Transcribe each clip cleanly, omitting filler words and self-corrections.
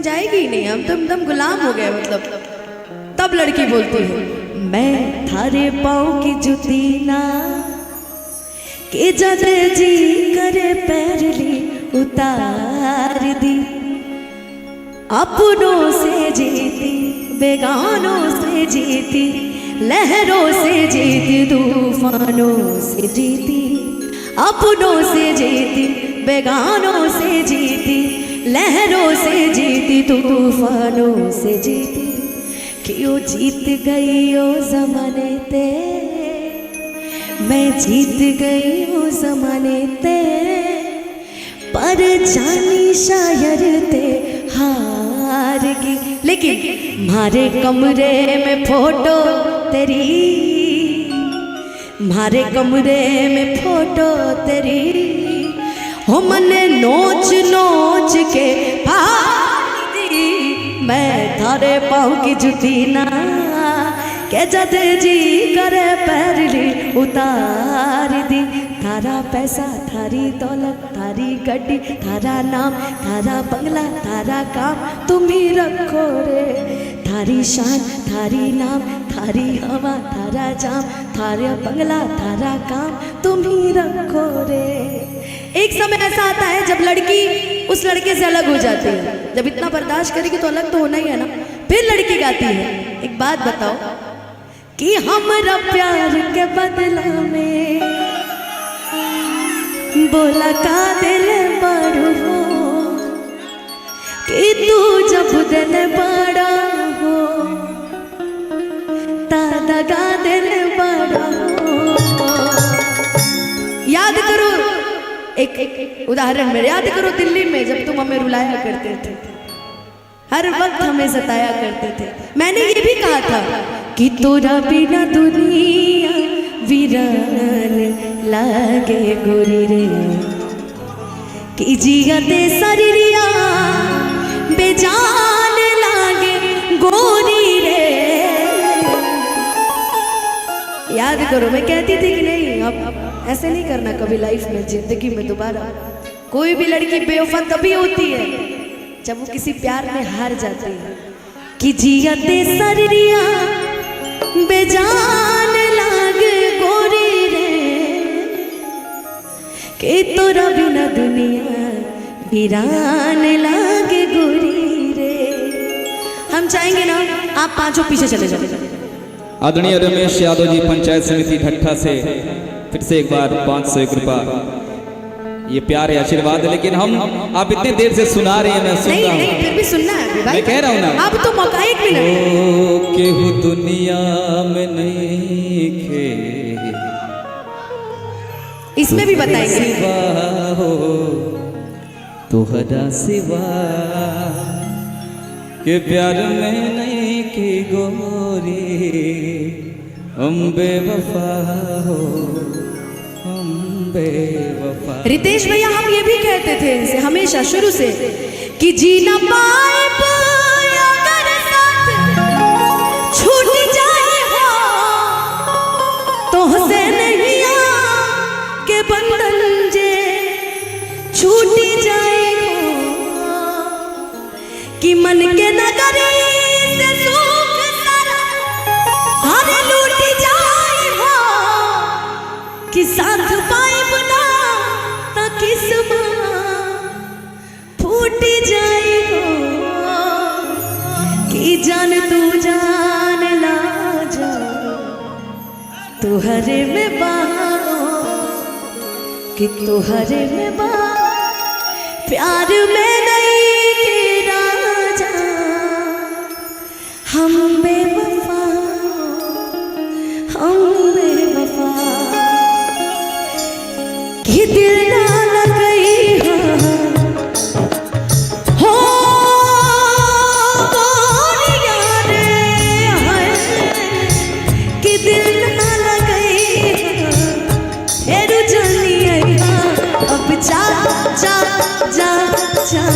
जाएगी ही नहीं, हम तो एकदम गुलाम हो गए मतलब। तब लड़की बोलती है, मैं थारे पाँव की जुती ना के जद जी करे पैर ली उतार दी, अपनों से जीती बेगानों से जीती, लहरों से जीती तूफानों से जीती, अपनों से जीती बेगानों से जीती, लहरों से जीती तूफानों से जीती। क्यों जीत गई ओ ज़माने ते, मैं जीत गई ओ ज़माने ते, पर जानी शायर ते हार गई। लेकिन मारे कमरे में फोटो तेरी, मारे कमरे में फोटो तेरी, हो मने नोच नोच के फाड़ दी, मैं थारे पाँव की जुती ना के जद जी करे पैर ली उतार दी। थारा पैसा थारी दौलत थारी गड्डी थारा नाम थारा बंगला थारा काम तुम ही रखो रे, थारी शान थारी नाम थारी हवा थारा जाम, थारा बंगला थारा काम तुम ही रखो रे। एक समय ऐसा आता है जब लड़की उस लड़के से अलग हो जाती है, जब इतना बर्दाश्त करेगी तो अलग तो होना ही है ना। फिर लड़की गाती है, एक बात बताओ कि हमरा प्यार के बदला में बोला का दिल बड़ो हो, कि तू जब दिल बड़ा हो तादा का दिल बड़ा हो। याद करो एक उदाहरण मेरे, याद करो दिल्ली में जब तुम हमें रुलाया करते थे, हर वक्त हमें सताया करते थे। मैंने ये भी कहा था कि तोरा बिना दुनिया वीरान लागे गोरी रे, कि जियते शरीरिया बेजान लागे गोरी रे। याद करो मैं कहती थी कि नहीं अब ऐसे नहीं करना कभी लाइफ में, जिंदगी में दोबारा। कोई भी लड़की बेवफा तभी होती है जब वो किसी प्यार में हार जाती है, कि जियते शरीरिया बेजान लागे गोरी रे, कि तोरा बिना दुनिया वीरान लागे गोरी रे। हम चाहेंगे ना आप पांचों पीछे चले जाओ। आदरणीय रमेश यादव जी पंचायत समिति ढट्ठा से फिर से एक बार 501 रुपया, ये प्यार है आशीर्वाद है। लेकिन हम आप इतने देर से सुना रहे हैं, मैं सुन रहा हूं, फिर भी सुनना है भाई, मैं कह रहा हूं ना। अब तो मौका एक मिनट केहू दुनिया में नहीं खे, इसमें भी बताएंगे सिवा हो तोहरा सिवा के प्यार में नहीं की गोरी, हम बेवफा हो हम बेवफा। रितेश भैया हम ये भी कहते थे इनसे हमेशा शुरू से कि जीना पाए अगर साथ छूट जाए हो तो हसे नहीं के बंधन जे छूट जाए हो, कि मन के नगरी से सुख सारा हर लूट जाए हो, कि साथ पाए बना ता किस्मत फूट जाए हो, कि जान तू जान ला जा तुहरे में बाहो, कि तुहरे में बा प्यार में नहीं के राजा हम बेवफा हम बेवफा, कि दिल ना लगई हो गोरिया रे, कि दिल ना लगई फिर जानी अब जा जा जा जा।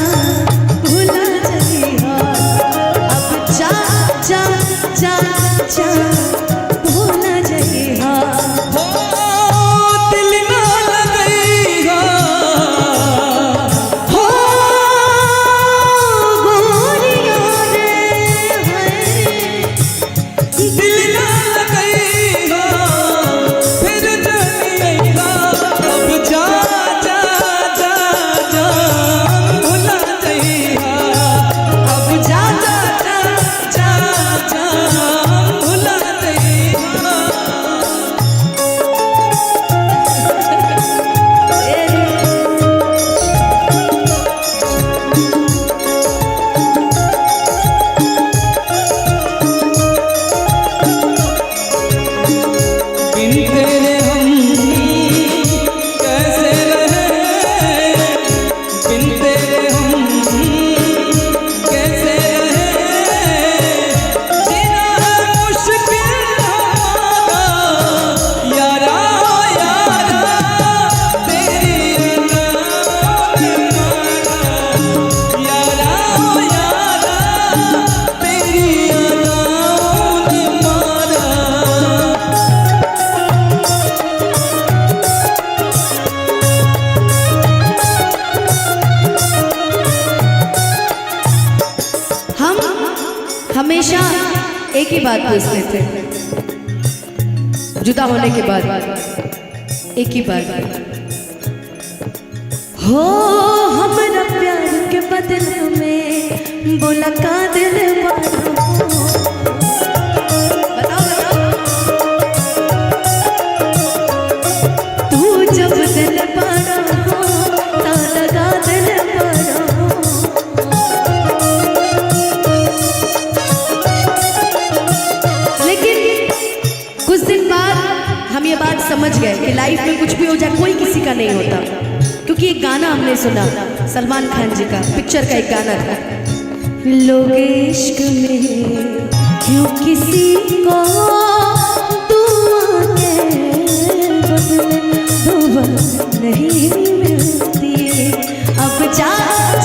मेरी अदाओं ने मारा। हम हमेशा एक ही बात पूछते थे, जुदा होने के बाद एक ही बात, हो हमारा प्यार के बदले में बोला का दिल बताओ तू जब दिल पारा हो ता लगा दिल पारा। लेकिन कुछ दिन बाद हम ये बात समझ गए कि लाइफ में कुछ भी हो जाए कोई किसी का नहीं होता, क्योंकि एक गाना हमने सुना सलमान खान जी का, पिक्चर का एक गाना था, लोग इश्क में क्यों किसी को दुआ के बदले दुआ नहीं मिलती, अब जा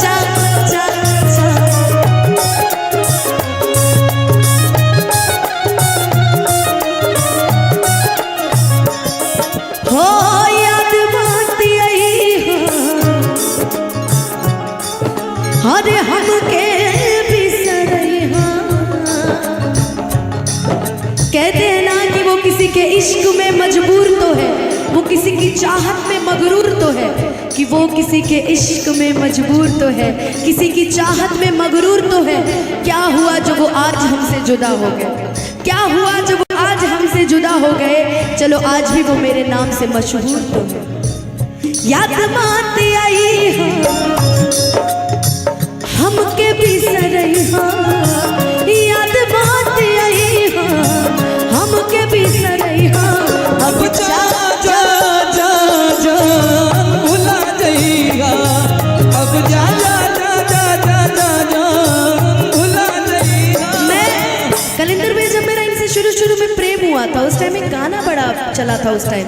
जा जा जा। हो याद बात यही हो, अरे हम के बिसरई हो, कहते हैं ना कि वो किसी के इश्क में मजबूर तो है, वो किसी की चाहत में मगरूर तो है, कि वो किसी के इश्क में मजबूर तो है, किसी की चाहत में मगरूर तो है। क्या हुआ जब वो आज हमसे जुदा हो गए, क्या हुआ जब वो आज हमसे जुदा हो गए, चलो आज भी वो मेरे नाम से मशहूर तो है। याद बात आई हो हमके बिसरई हो, याद बात आई हो हमके बिसरई हो, अब जा जा जा जा भुला जाइएगा, अब जा जा जा जा जा जा जा भुला जाइएगा। मैं कलिंदर में जब मेरा इनसे शुरू में प्रेम हुआ था, उस टाइम एक गाना बड़ा चला था उस टाइम,